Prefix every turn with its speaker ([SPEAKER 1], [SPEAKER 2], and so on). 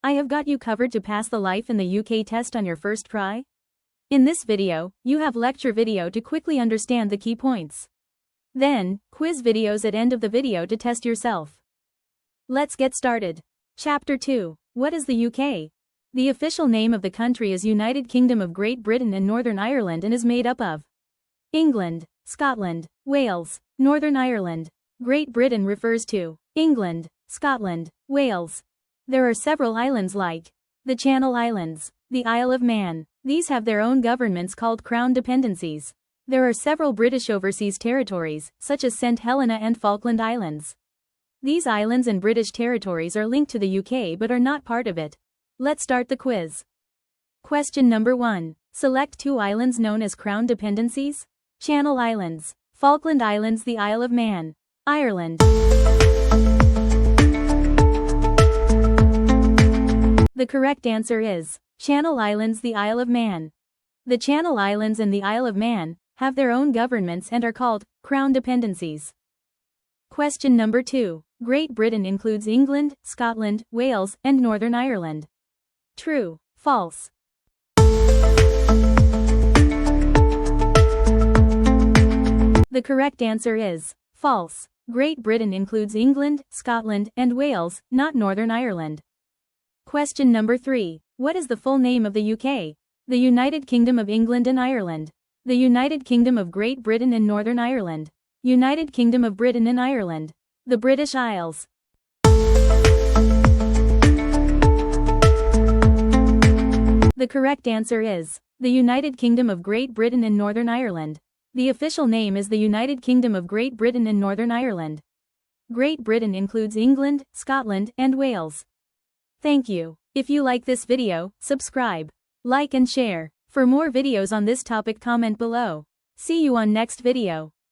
[SPEAKER 1] I have got you covered to pass the Life in the UK test on your first try. In this video, you have lecture video to quickly understand the key points. Then, quiz videos at end of the video to test yourself. Let's get started. Chapter 2. What is the UK? The official name of the country is United Kingdom of Great Britain and Northern Ireland and is made up of England, Scotland, Wales, Northern Ireland. Great Britain refers to England, Scotland, Wales. There are several islands like the Channel Islands, the Isle of Man. These have their own governments called Crown dependencies. There are several British overseas territories, such as St. Helena and Falkland Islands. These islands and British territories are linked to the UK but are not part of it. Let's start the quiz. Question number 1. Select two islands known as Crown dependencies. Channel Islands, Falkland Islands, the Isle of Man, Ireland. The correct answer is Channel Islands, the Isle of Man. The Channel Islands and the Isle of Man have their own governments and are called Crown dependencies. Question number 2. Great Britain includes England, Scotland, Wales, and Northern Ireland. True, false? The correct answer is false. Great Britain includes England, Scotland, and Wales, not Northern Ireland. Question number 3. What is the full name of the UK? The United Kingdom of England and Ireland. The United Kingdom of Great Britain and Northern Ireland. United Kingdom of Britain and Ireland. The British Isles. The correct answer is the United Kingdom of Great Britain and Northern Ireland. The official name is the United Kingdom of Great Britain and Northern Ireland. Great Britain includes England, Scotland, and Wales. Thank you. If you like this video, subscribe, like and share. For more videos on this topic, comment below. See you on next video.